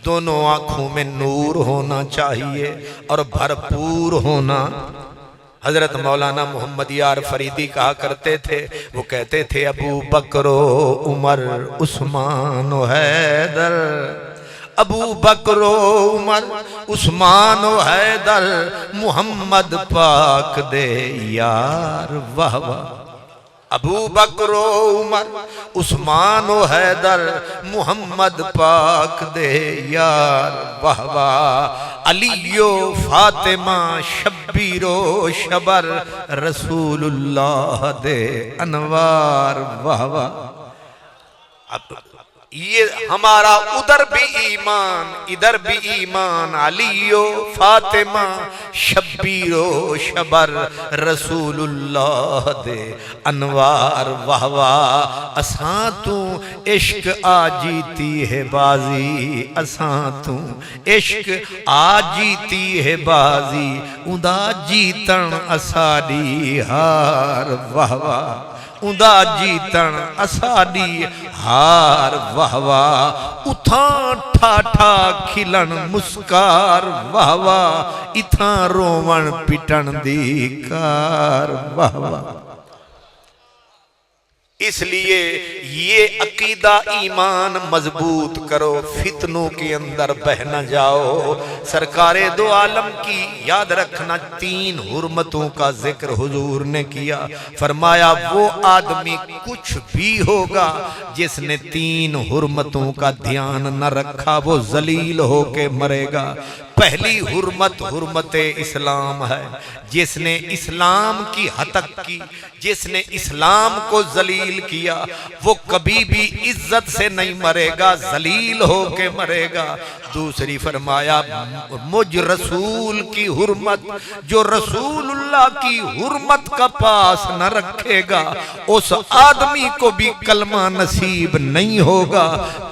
دونوں آنکھوں میں نور ہونا چاہیے اور بھرپور ہونا حضرت مولانا محمد یار فریدی کہا کرتے تھے وہ کہتے تھے ابو بکر و عمر عثمان و حیدر ابو بکر و عمر عثمان و حیدر محمد پاک دے یار واہ واہ ابو بکر و عمر عثمان و حیدر محمد پاک دے یار واہ واہ علی و فاطمہ شبیر و شبر رسول اللہ دے انوار واہ واہ اب یہ ہمارا ادھر بھی ایمان ادھر بھی ایمان، علی و فاطمہ شبیر و شبر، رسول اللہ دے انوار واہ واہ، اساں تو عشق آ جیتی ہے بازی، اساں تو عشق آ جیتی ہے بازی، ادا جیتن اساڑی ہار واہ واہ، ادا جیتن اساڑی ہار واہ واہ، اتھاں ٹھاٹھا کھلن مسکار واہ واہ، اتھاں روون پٹن دی کار واہ واہ۔ اس لیے یہ عقیدہ ایمان مضبوط کرو، فتنوں کے اندر بہ نہ جاؤ۔ سرکار دو عالم کی یاد رکھنا 3 حرمتوں کا ذکر حضور نے کیا، فرمایا وہ آدمی کچھ بھی ہوگا جس نے 3 حرمتوں کا دھیان نہ رکھا وہ ذلیل ہو کے مرے گا۔ پہلی حرمت حرمت اسلام ہے، جس نے اسلام کی ہتک کی، جس نے اسلام کو ذلیل کیا وہ کبھی بھی عزت سے نہیں مرے گا، ذلیل ہو کے مرے گا۔ دوسری فرمایا مجھ رسول کی حرمت، جو رسول اللہ کی حرمت کا پاس نہ رکھے گا اس آدمی کو بھی کلمہ نصیب نہیں ہوگا۔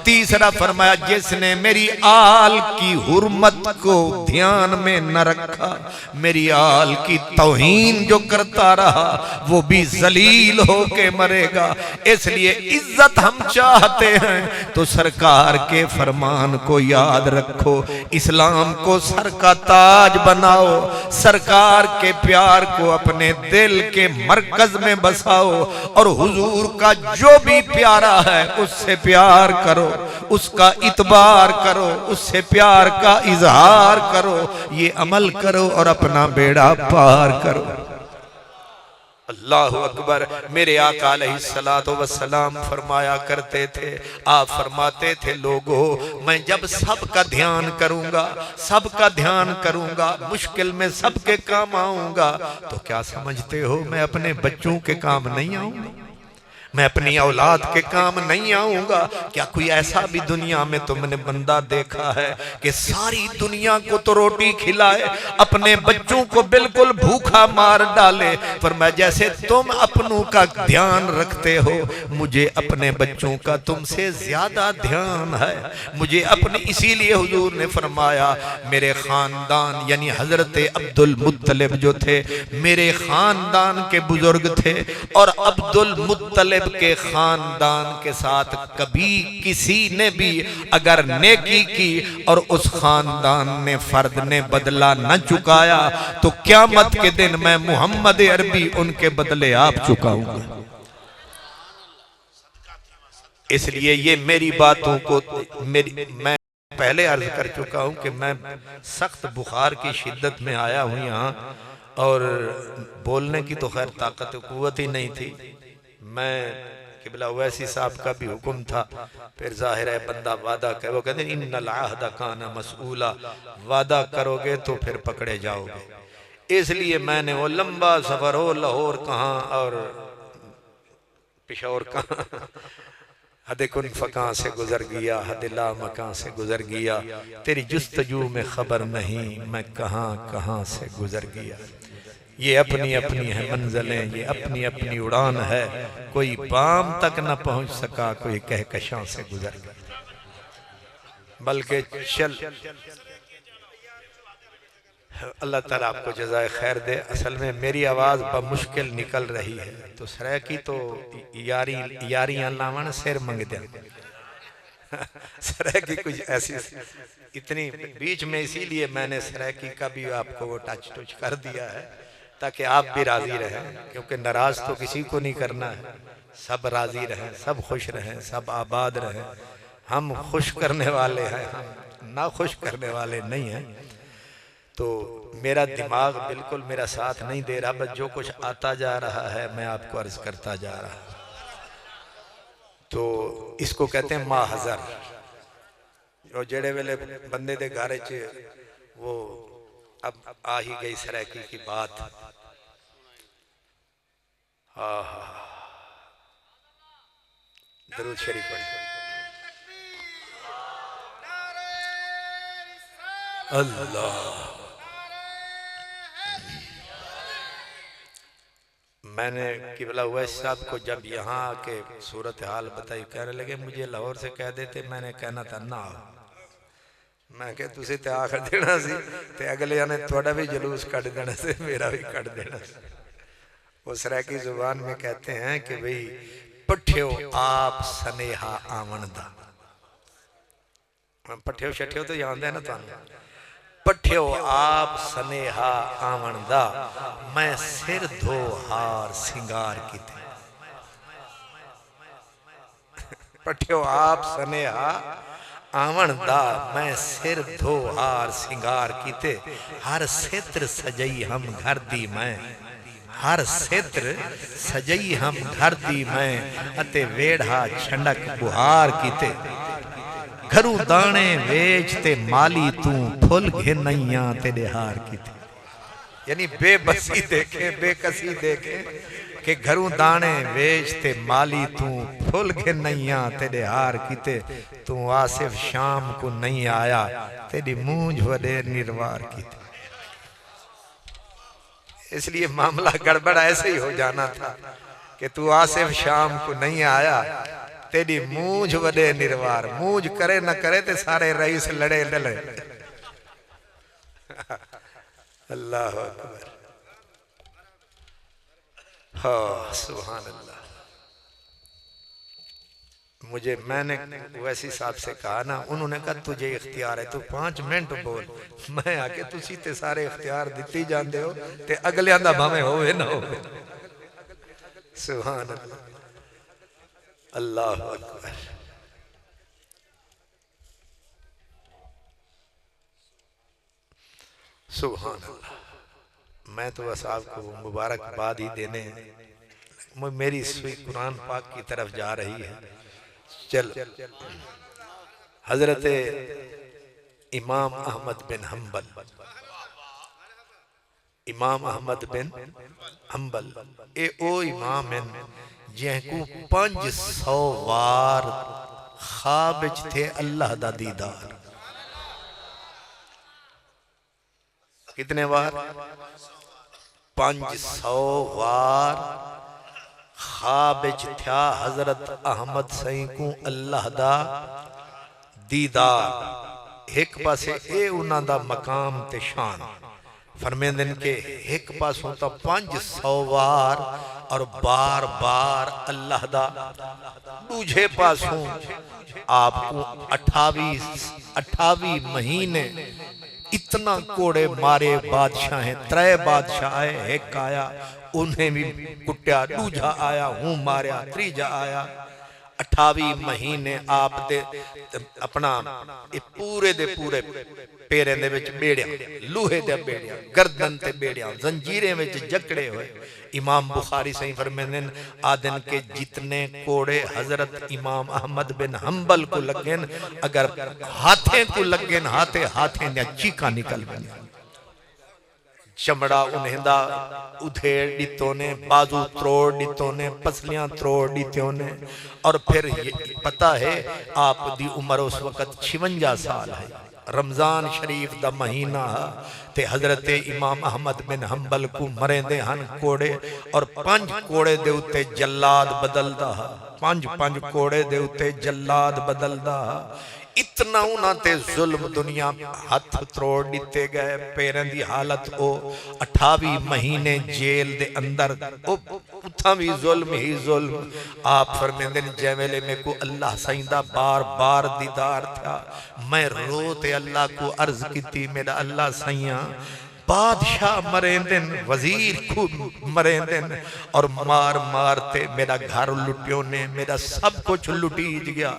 تیسرا فرمایا جس نے میری آل کی حرمت کو دھیان میں نہ رکھا، میری آل کی توہین جو کرتا رہا وہ بھی ذلیل ہو کے مرے گا۔ اس لیے عزت ہم چاہتے ہیں تو سرکار کے فرمان کو یاد رکھو، اسلام کو سر کا تاج بناؤ، سرکار کے پیار کو اپنے دل کے مرکز میں بساؤ، اور حضور کا جو بھی پیارا ہے اس سے پیار کرو، اس کا اتبار کرو، اس سے پیار کا اظہار کرو، یہ عمل کرو اور اپنا بیڑا پار کرو۔ اللہ اکبر۔ میرے آقا علیہ السلام فرمایا کرتے تھے، آپ فرماتے تھے لوگو میں جب سب کا دھیان کروں گا، سب کا دھیان کروں گا، مشکل میں سب کے کام آؤں گا، تو کیا سمجھتے ہو میں اپنے بچوں کے کام نہیں آؤں گا؟ میں اپنی اولاد کے کام نہیں آؤں گا؟ کیا کوئی ایسا بھی دنیا میں تم نے بندہ دیکھا ہے کہ ساری دنیا کو تو روٹی کھلائے اپنے بچوں کو بالکل بھوکا مار ڈالے؟ فرمایا جیسے تم اپنوں کا دھیان رکھتے ہو مجھے اپنے بچوں کا تم سے زیادہ دھیان ہے، مجھے اپنے، اسی لیے حضور نے فرمایا میرے خاندان یعنی حضرت عبد المطلب جو تھے میرے خاندان کے بزرگ تھے، اور عبد المطلب کے خاندان کے ساتھ کبھی کسی نے بھی اگر نیکی کی اور اس خاندان نے فرد نے بدلہ نہ چکایا تو قیامت کے دن میں محمد عربی ان کے بدلے آپ چکاؤں گا۔ اس لیے یہ میری باتوں کو میں پہلے عرض کر چکا ہوں کہ میں سخت بخار کی شدت میں آیا ہوں یہاں، اور بولنے کی تو خیر طاقت و قوت ہی نہیں تھی۔ میں قبلہ اویسی صاحب کا بھی حکم تھا، پھر ظاہر ہے بندہ وعدہ کرے، وہ کہتے ہیں ان العہد کان مسئولا، وعدہ کرو گے تو پھر پکڑے جاؤ گے۔ اس لیے میں نے وہ لمبا سفر ہو لاہور کہاں اور پشاور کہاں، حد کن فکاں سے گزر گیا، حد لا مکاں سے گزر گیا، تیری جستجو میں خبر نہیں میں کہاں کہاں سے گزر گیا۔ یہ اپنی اپنی ہے منزلیں، یہ اپنی اپنی اڑان ہے، کوئی بام تک نہ پہنچ سکا، کوئی کہکشاں سے گزر گیا، بلکہ چل۔ اللہ تعالیٰ آپ کو جزائے خیر دے۔ اصل میں میری آواز بمشکل نکل رہی ہے تو سریکی تو یاریاں لاون سیر منگ دیں، سریکی کچھ ایسی اتنی بیچ میں، اسی لیے میں نے سریکی کا بھی آپ کو وہ ٹچ کر دیا ہے تاکہ آپ بھی راضی رہیں، کیونکہ ناراض تو کسی کو نہیں کرنا ہے، سب راضی رہیں، سب خوش رہیں، سب آباد رہیں۔ ہم خوش کرنے والے ہیں، ہم نہ خوش کرنے والے نہیں ہیں۔ تو میرا دماغ بالکل میرا ساتھ نہیں دے رہا، بس جو کچھ آتا جا رہا ہے میں آپ کو عرض کرتا جا رہا ہوں۔ تو اس کو کہتے ہیں ماحضر، جو جڑے ویلے بندے دے گھارے چے وہ اب آ ہی گئی سریکی کی بات۔ درود شریف پڑھیں۔ اللہ. میں نے قبلہ اویس صاحب کو جب یہاں آ کے صورتحال بتائی کہنے لگے مجھے لاہور سے کہہ دیتے میں نے کہنا تھا نہ میں کہ تسی تے آخر دینا سی تے اگلے آنے توڑا بھی جلوس کٹ دینا سے میرا بھی کٹ دینا سے. وہ سرائکی زبان میں کہتے ہیں کہ بھئی پٹھیو آپ سنیہا آمندہ. پٹھیو شٹھیو تو یہاں دے نا تانے پٹھیو آپ سنیہا آمندہ میں سر دھو ہار سنگار کی تھے. پٹھیو آپ سنیہا آمندہ میں سر دھو ہار سنگار کی تھے. ہر ستر سجئی ہم گھر دی میں ہر ستر سجئی ہم گھر دی میں اتے ویڑھا چھنڈک بہار کی تھے. گھروں دانے ویچتے مالی توں پھل گھنیاں تیرے ہار کی تھی. یعنی بے بسی دیکھیں بے کسی دیکھیں کہ گھروں دانے ویچتے مالی توں پھل گھنیاں تیرے ہار کی تھی. تو آصف شام کو نہیں آیا تیری مونج وڈے نروار کی تھی. اس لیے معاملہ گڑبڑ ایسے ہی ہو جانا تھا کہ تو آصف شام کو نہیں آیا تیری مونج وڈے نروار. مونج کرے نہ کرے تے سارے رئیس لڑے لڑے. اللہ اکبر. ہاں سبحان اللہ. میں نے ویسی صاحب سے کہا نا انہوں نے کہا تجھے اختیار ہے تو 5 منٹ بول. میں آکے تسی تے سارے اختیار دیتی جان دے ہو تے اگلے آندہ بھامے ہوئے نہ ہوئے. سبحان اللہ. اللہ اکبر. سبحان اللہ. میں تو بس آپ کو مبارک باد ہی دینے میری سوئی قرآن پاک کی طرف جا رہی ہے. چل حضرت امام احمد بن حنبل امام احمد بن حنبل اے او امام ہیں جن کو 500 وار خوابچ تھے اللہ دا دیدار. کتنے وار 500 وار خوابچ تھیا حضرت احمد سائیں کو اللہ دا دیدار. ایک پاسے اے انہاں دا مقام تے شان فرمیندن کے ایک پاس ہوتا 500 وار اور بار بار اللہ دا. دوجھے پاس ہوں آپ کو 28 مہینے اتنا کوڑے مارے بادشاہ ہیں. 3 بادشاہ آئے ایک آیا انہیں بھی کٹیا. دوجھا آیا ہوں ماریا. تریجا آیا 28 مہینے آپ دے اپنا پورے دے پورے پیرے دے وچ بیڑیاں لوہے دے بیڑیاں گردن تے بیڑیاں زنجیریں وچ جکڑے ہوئے. امام بخاری صحیح فرمیندن آدن کے جتنے کوڑے حضرت امام احمد بن حنبل کو لگن اگر ہاتھیں کو لگن ہاتھیں نے چیکاں نکل بنی. چمڑا انہیں دا ادھیڑ ڈیتوں نے بازو تروڑ ڈیتوں نے پسلیاں تروڑ ڈیتوں نے. اور پھر پتہ ہے آپ دی عمر اس وقت 56 سال ہے. رمضان شریف دا مہینہ تے حضرت امام احمد بن حنبل کو مریں دے ہن کوڑے اور 5 کوڑے دے اتے جلاد بدل دا. 5 کوڑے دے اتے جلاد بدل دا. اتنا انہاں تے ظلم دنیا ہاتھ تروڑ دیتے گئے. پیرن دی حالت او 28 مہینے جیل دے اندر او اتھا بھی ظلم ہی ظلم. آپ فرمیندن جیویلے میں کو اللہ سائندہ بار بار دیدار تھا. میں روتے اللہ کو عرض کی تھی میرا اللہ سائیاں بادشاہ مریندن وزیر کو مریندن اور مار مارتے میرا گھر لٹیوں نے میرا سب کچھ لٹیج گیا.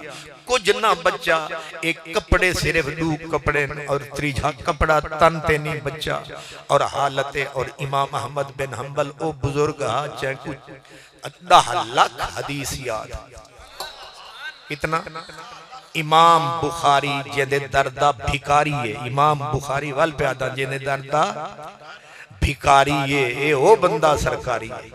کچھ نہ بچا. ایک کپڑے صرف 2 کپڑے اور تریجھا کپڑا تن تے نہیں بچا. اور حالت اور امام احمد بن حنبل او بزرگ ہاں چاہے کچھ 10 لاکھ حدیث یاد. کتنا امام بخاری جیندے دردہ بھیکاری ہے. امام بخاری وال پیادا جیندے دردہ بھیکاری ہے. اے او بندہ سرکاری ہے.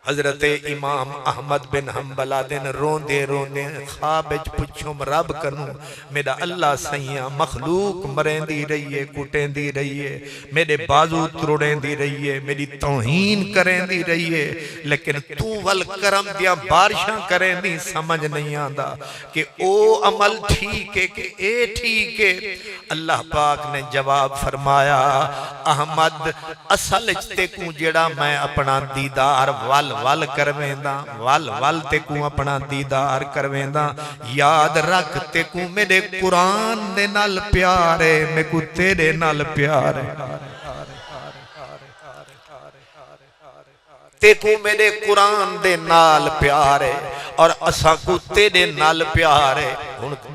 حضرت امام احمد بن حنبل دن روندے روندے خواب وچ پچھوں رب کنوں میرا اللہ سیاں مخلوق مرین دی رہیے کٹیں دی رہیے میرے بازو تروڑیں دی رہیے میری توہین کریں دی رہیے لیکن تو والکرم دیا بارشاں کریں دی سمجھ نہیں آندا کہ او عمل ٹھیک ہے کہ اے ٹھیک ہے اللہ پاک نے جواب فرمایا احمد اصل اچھتے کو جڑا میں اپنا دیدار وال کرویندہ وال تے کو اپنا دیدار کرویندہ یاد رکھ تے کو میرے قرآن دے نال پیارے میں کو تیرے نال پیارے تے کو میرے قرآن دے نال پیارے اور اساں کو تیرے نال پیارے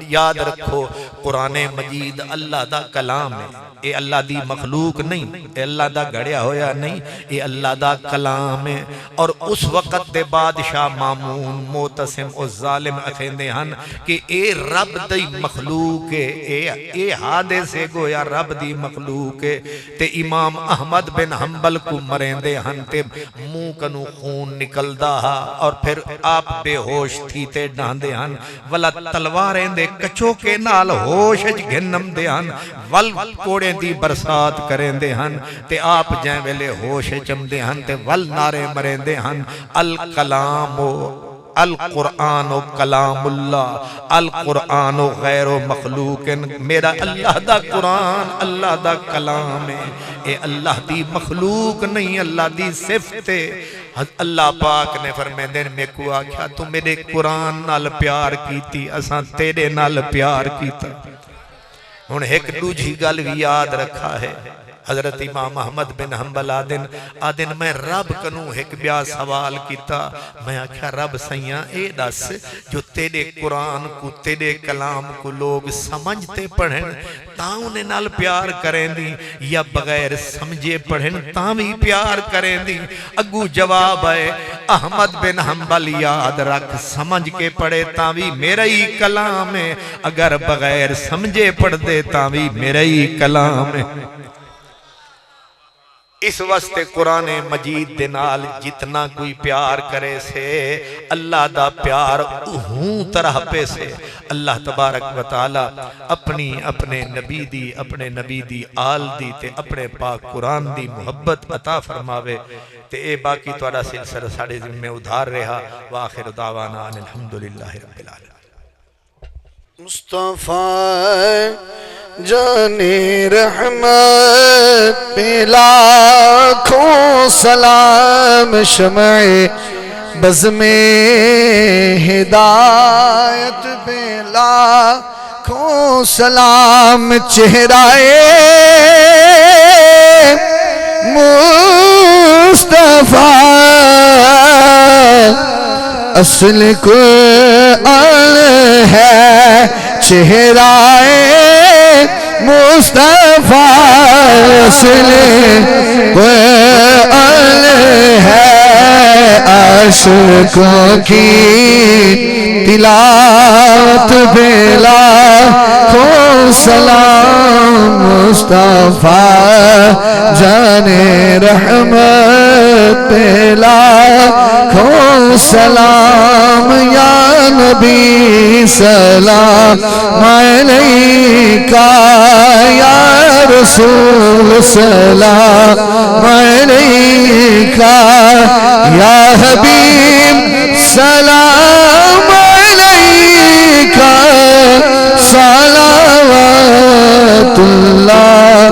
یاد رکھو قرآن مجید اللہ دا کلام ہے اے اللہ دی مخلوق نہیں اے اللہ دا گھڑیا ہویا نہیں اے اللہ دا کلام ہے اور اس وقت دے بادشاہ مامون موتسم اور ظالم اکھیندے ہن کہ اے رب دی مخلوق ہے اے حادے سے گویا رب دی مخلوق ہے تے امام احمد بن حنبل کو مریندے ہن تے منہ کنو خون نکلدا ہا اور پھر آپ بے ہوش تھی تے ڈاندے ہن ولا تلواریں دے کچو کے نال ہوش گھنم دے ہن ول کوڑے دی برسات کریں دے ہن تے آپ جائیں ویلے ہوش چم دے ہن تے ول نارے مریں دے ہن الکلام القرآن کلام اللہ القرآن غیر مخلوق میرا اللہ دا قرآن اللہ دا کلام ہے اے اللہ دی مخلوق نہیں اللہ دی صفت ہے اللہ پاک نے فرمائے دن میں کو آکھا تو میرے قرآن نال پیار کیتی اساں تیرے نال پیار کیتا ہن ایک دوجھی گل بھی یاد رکھا ہے حضرت امام احمد بن حنبل آدن میں رب کنوں ایک بیا سوال کیتا میں آکھا رب سیاں اے دس جو تیرے قرآن کو تیرے کلام کو لوگ سمجھتے پڑھیں تاں انہیں نال پیار کریں دی یا بغیر سمجھے پڑھیں تاں بھی پیار کریں دی اگو جواب ہے احمد بن حنبل یاد رکھ سمجھ کے پڑھے تاں بھی میرا ہی کلام ہے اگر بغیر سمجھے پڑھ دے تاں بھی میرا ہی کلام ہے اس واسطے قرآن مجید دے نال جتنا کوئی پیار کرے سے اللہ دا پیار ہوں طرح پہ سے اللہ تبارک و تعالی اپنے نبی دی آل دی تے اپنے پاک قرآن دی محبت عطا فرماوے تے اے باقی توڑا سلسلہ ساڑے ذمہ ادھار رہا وآخر دعوانا الحمدللہ رب العالمین مصطفیٰ جان رحمت پہ لاکھوں سلام شمع بزم ہدایت پہ لاکھوں سلام چہرائے مصطفیٰ اصل قرآن ہے چہرائے مصطفیٰ اصل قرآن ہے عاشقوں کی تلاوت بلا کو سلام مصطفیٰ جان رحمت بلا کو سلام یا نبی سلام علیکہ یا رسول سلام علیکہ یا حبیب سلام علیکہ صلوات اللہ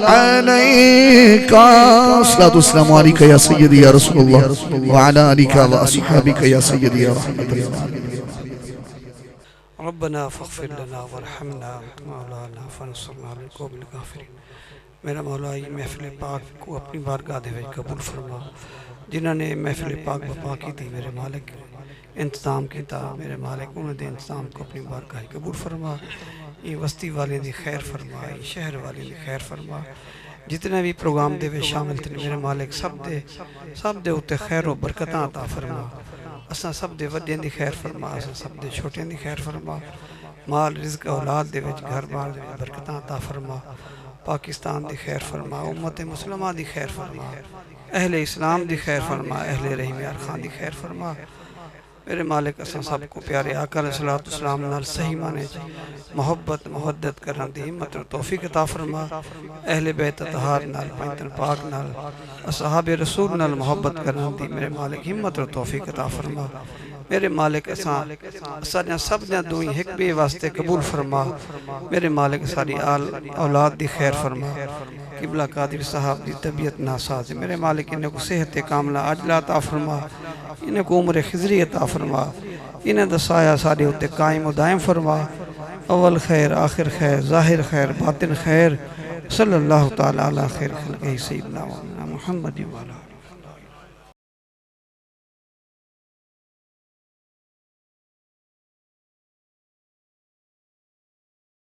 علیکہ الصلاة والسلام علیکہ یا سیدی یا رسول اللہ وعلا علیکہ واصحابکہ یا سیدی یا رحمت اللہ ربنا فاغفر لنا ورحمنا مولانا فانصرنا على القوم الكافرين میرا مولا یہ محفل پاک کو اپنی بارگاہ دے وچ قبول فرما جنہاں نے محفل پاک بپا کی تھی میرے مالک انتظام کیتا میرے مالک انہوں نے انتظام کو اپنی بارگاہ قبول فرما یہ وسطی والے دی خیر فرما یہ شہر والے دی خیر فرما جتنے بھی پروگرام دے وچ شامل تھے میرے مالک سب دے اوتے خیر و برکتاں عطا فرما اساں سب دے وڈیاں دی خیر فرما اساں سب دے چھوٹیاں دی خیر فرما مال رزق اولاد دے وچ گھر بار دے برکتاں عطا فرما پاکستان دی خیر فرما امت مسلمہ دی خیر فرما اہل اسلام دی خیر فرما، اہل رحیم یار خان دی خیر فرما۔ میرے مالک اساں سب کو پیارے آقا علیہ الصلوۃ والسلام نال صحیح معنی محبت محدت کرن دی ہمت اور توفیق عطا فرما۔ اہل بیت اطہار نال پنجتن پاک نال اصحاب رسول نال محبت کرن دی میرے مالک ہمت اور توفیق عطا فرما۔ میرے مالک اساں سب نے دوئی ایک بے واسطے قبول فرما۔ میرے مالک ساری اولاد دی خیر فرما۔ قبلہ قادر صاحب دی طبیعت ناساز، میرے مالک انہیں کو صحت کاملہ عاجلہ عطا فرما، انہیں کو عمر خضری عطا فرما، انہیں دسایا سارے ہوتے قائم و دائم فرما۔ اول خیر، آخر خیر، ظاہر خیر، باطن خیر، صلی اللہ تعالی علی خیر خلقہ سیدنا محمد و علی